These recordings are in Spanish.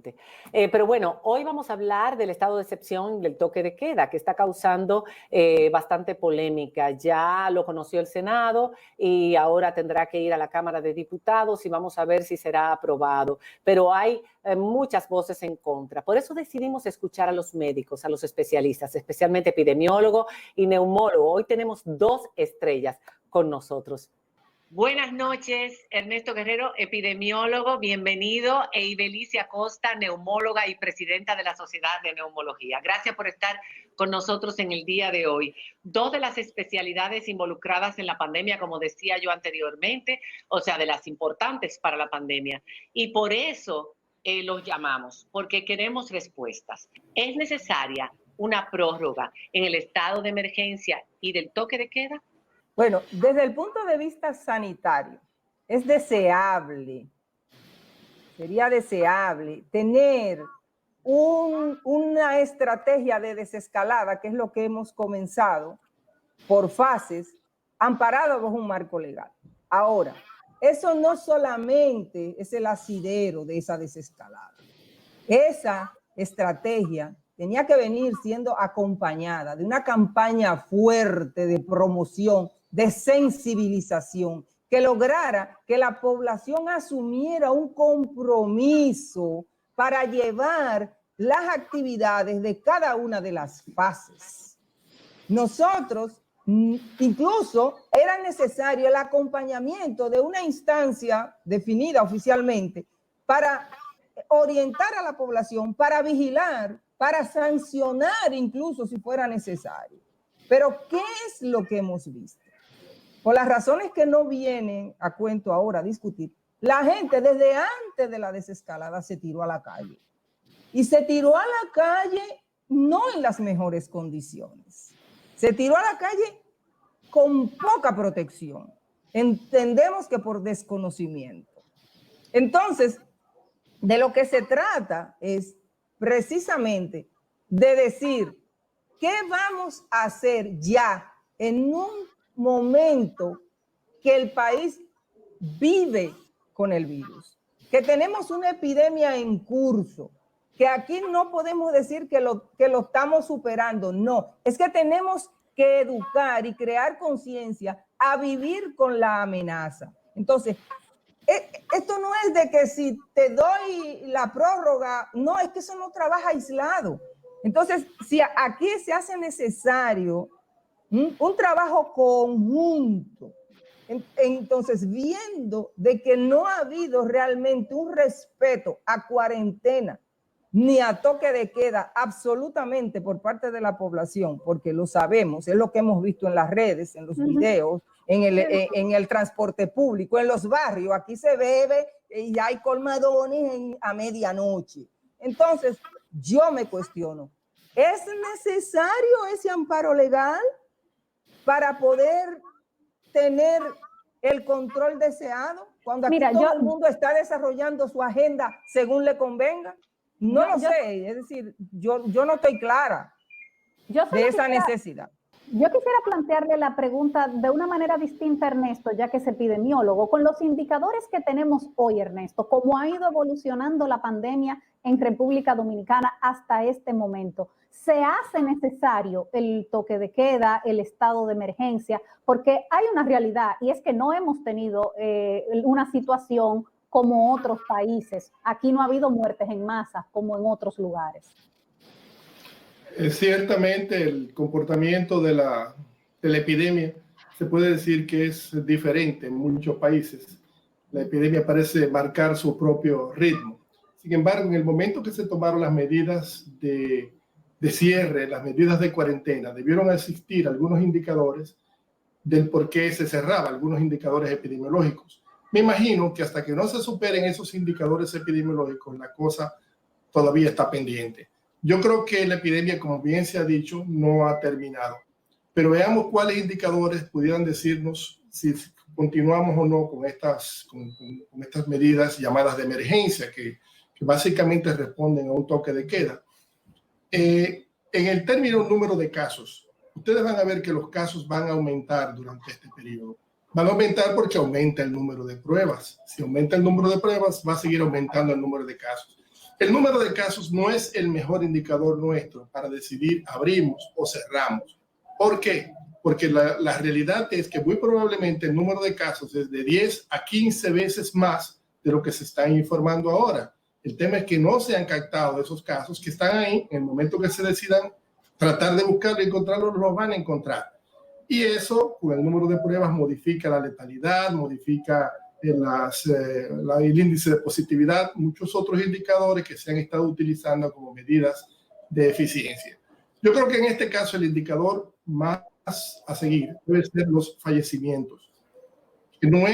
exactamente. Pero bueno, hoy vamos a hablar del estado de excepción del toque de queda, que está causando bastante polémica. Ya lo conoció el Senado y ahora tendrá que ir a la Cámara de Diputados y vamos a ver si será aprobado. Pero hay muchas voces en contra. Por eso decidimos escuchar a los médicos, a los especialistas, especialmente epidemiólogos y neumólogos. Hoy tenemos dos estrellas con nosotros. Buenas noches, Ernesto Guerrero, epidemiólogo, bienvenido, e Ibelicia Costa, neumóloga y presidenta de la Sociedad de Neumología. Gracias por estar con nosotros en el día de hoy. Dos de las especialidades involucradas en la pandemia, como decía yo anteriormente, o sea, de las importantes para la pandemia. Y por eso los llamamos, porque queremos respuestas. ¿Es necesaria una prórroga en el estado de emergencia y del toque de queda? Bueno, desde el punto de vista sanitario, es deseable, sería deseable tener una estrategia de desescalada, que es lo que hemos comenzado por fases, amparado bajo un marco legal. Ahora, eso no solamente es el asidero de esa desescalada. Esa estrategia tenía que venir siendo acompañada de una campaña fuerte de promoción, de sensibilización, que lograra que la población asumiera un compromiso para llevar las actividades de cada una de las fases. Nosotros, incluso era necesario el acompañamiento de una instancia definida oficialmente para orientar a la población, para vigilar, para sancionar incluso si fuera necesario. Pero ¿qué es lo que hemos visto? Por las razones que no vienen a cuento ahora a discutir, la gente desde antes de la desescalada se tiró a la calle. Y se tiró a la calle no en las mejores condiciones. Se tiró a la calle con poca protección. Entendemos que por desconocimiento. Entonces, de lo que se trata es precisamente de decir qué vamos a hacer ya en un momento que el país vive con el virus, que tenemos una epidemia en curso, que aquí no podemos decir que lo estamos superando, no, es que tenemos que educar y crear conciencia a vivir con la amenaza. Entonces, esto no es de que si te doy la prórroga, no, es que eso no trabaja aislado. Entonces, si aquí se hace necesario un trabajo conjunto, entonces viendo de que no ha habido realmente un respeto a cuarentena ni a toque de queda absolutamente por parte de la población, porque lo sabemos, es lo que hemos visto en las redes, en los videos, en el transporte público, en los barrios, aquí se bebe y hay colmadones a medianoche. Entonces, yo me cuestiono, ¿es necesario ese amparo legal para poder tener el control deseado cuando aquí todo el mundo está desarrollando su agenda según le convenga? No lo sé, es decir, yo no estoy clara de esa necesidad. Yo quisiera plantearle la pregunta de una manera distinta, Ernesto, ya que es epidemiólogo. Con los indicadores que tenemos hoy, Ernesto, ¿cómo ha ido evolucionando la pandemia en República Dominicana hasta este momento? ¿Se hace necesario el toque de queda, el estado de emergencia? Porque hay una realidad y es que no hemos tenido una situación como otros países. Aquí no ha habido muertes en masa como en otros lugares. Ciertamente el comportamiento de la epidemia se puede decir que es diferente en muchos países. La epidemia parece marcar su propio ritmo. Sin embargo, en el momento que se tomaron las medidas de cierre, las medidas de cuarentena, debieron existir algunos indicadores del por qué se cerraba, algunos indicadores epidemiológicos. Me imagino que hasta que no se superen esos indicadores epidemiológicos, la cosa todavía está pendiente. Yo creo que la epidemia, como bien se ha dicho, no ha terminado. Pero veamos cuáles indicadores pudieran decirnos si continuamos o no con estas medidas llamadas de emergencia, que básicamente responden a un toque de queda. En el término número de casos, ustedes van a ver que los casos van a aumentar durante este periodo. Van a aumentar porque aumenta el número de pruebas. Si aumenta el número de pruebas, va a seguir aumentando el número de casos. El número de casos no es el mejor indicador nuestro para decidir abrimos o cerramos. ¿Por qué? Porque la realidad es que muy probablemente el número de casos es de 10 a 15 veces más de lo que se está informando ahora. El tema es que no se han captado esos casos que están ahí. En el momento que se decidan tratar de buscarlo y encontrarlos, los van a encontrar. Y eso, con el número de pruebas, modifica la letalidad, modifica el índice de positividad, muchos otros indicadores que se han estado utilizando como medidas de eficiencia. Yo creo que en este caso el indicador más a seguir debe ser los fallecimientos. No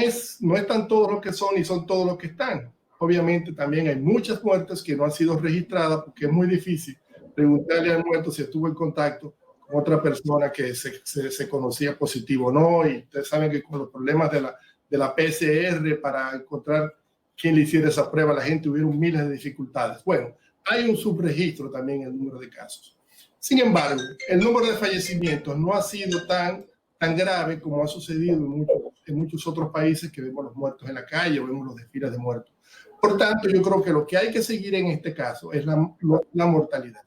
están todos los que son y son todos los que están. Obviamente también hay muchas muertes que no han sido registradas porque es muy difícil preguntarle al muerto si estuvo en contacto con otra persona que se conocía positivo o no. Y ustedes saben que con los problemas de la PCR para encontrar quién le hiciera esa prueba, la gente hubieron miles de dificultades. Bueno, hay un subregistro también en el número de casos. Sin embargo, el número de fallecimientos no ha sido tan grave como ha sucedido en muchos otros países que vemos los muertos en la calle o vemos los desfiles de muertos. Por tanto, yo creo que lo que hay que seguir en este caso es la mortalidad.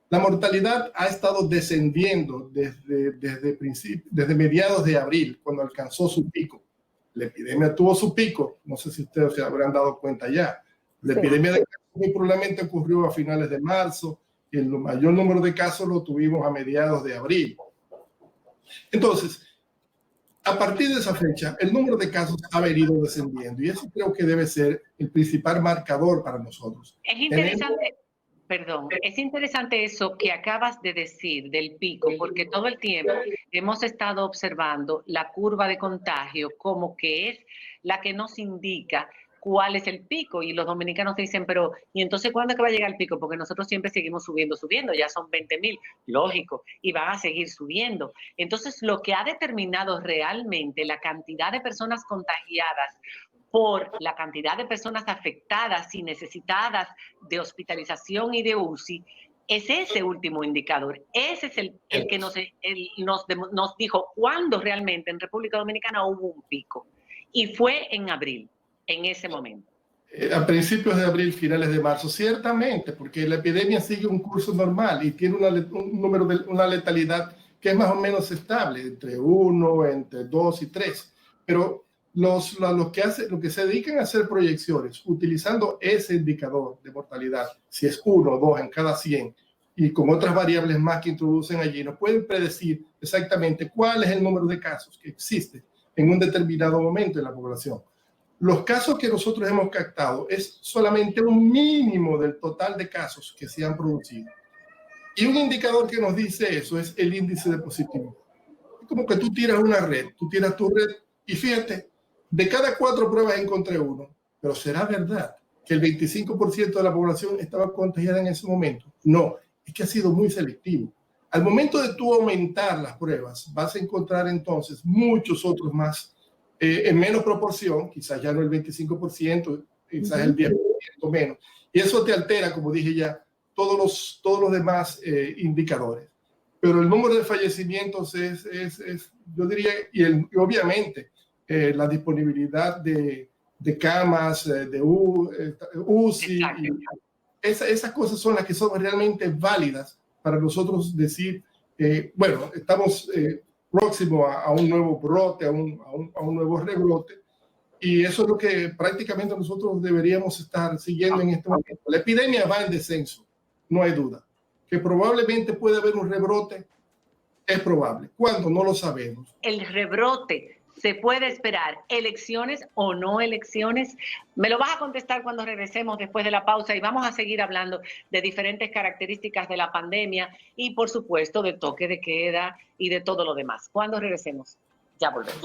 La mortalidad ha estado descendiendo desde mediados de abril, cuando alcanzó su pico. La epidemia tuvo su pico, no sé si ustedes se habrán dado cuenta ya. La epidemia de casos muy probablemente ocurrió a finales de marzo, y el mayor número de casos lo tuvimos a mediados de abril. Entonces, a partir de esa fecha, el número de casos ha venido descendiendo y eso creo que debe ser el principal marcador para nosotros. Es interesante, es interesante eso que acabas de decir del pico, porque todo el tiempo hemos estado observando la curva de contagio como que es la que nos indica cuál es el pico, y los dominicanos dicen, pero ¿y entonces cuándo es que va a llegar el pico? Porque nosotros siempre seguimos subiendo, ya son 20,000, lógico, y van a seguir subiendo. Entonces, lo que ha determinado realmente la cantidad de personas contagiadas por la cantidad de personas afectadas y necesitadas de hospitalización y de UCI, es ese último indicador. Ese es el que nos dijo cuándo realmente en República Dominicana hubo un pico. Y fue en abril. En ese momento. A principios de abril, finales de marzo, ciertamente, porque la epidemia sigue un curso normal y tiene una letalidad que es más o menos estable, entre 1, entre 2 y 3. Pero los que se dedican a hacer proyecciones utilizando ese indicador de mortalidad, si es 1 o 2 en cada 100, y con otras variables más que introducen allí, nos pueden predecir exactamente cuál es el número de casos que existe en un determinado momento en la población. Los casos que nosotros hemos captado es solamente un mínimo del total de casos que se han producido. Y un indicador que nos dice eso es el índice de positividad. Es como que tú tiras una red, tú tiras tu red y fíjate, de cada 4 pruebas encontré uno. Pero ¿será verdad que el 25% de la población estaba contagiada en ese momento? No, es que ha sido muy selectivo. Al momento de tú aumentar las pruebas, vas a encontrar entonces muchos otros más en menos proporción, quizás ya no el 25%, quizás el 10% menos. Y eso te altera, como dije ya, todos los demás indicadores. Pero el número de fallecimientos yo diría, y obviamente la disponibilidad de camas, de UCI, esas cosas son las que son realmente válidas para nosotros decir, bueno, estamos próximo a un nuevo brote, a un nuevo rebrote, y eso es lo que prácticamente nosotros deberíamos estar siguiendo en este momento. La epidemia va en descenso, no hay duda. Que probablemente puede haber un rebrote, es probable. ¿Cuándo? No lo sabemos. El rebrote, ¿se puede esperar elecciones o no elecciones? Me lo vas a contestar cuando regresemos después de la pausa y vamos a seguir hablando de diferentes características de la pandemia y, por supuesto, de toque de queda y de todo lo demás. Cuando regresemos, ya volvemos.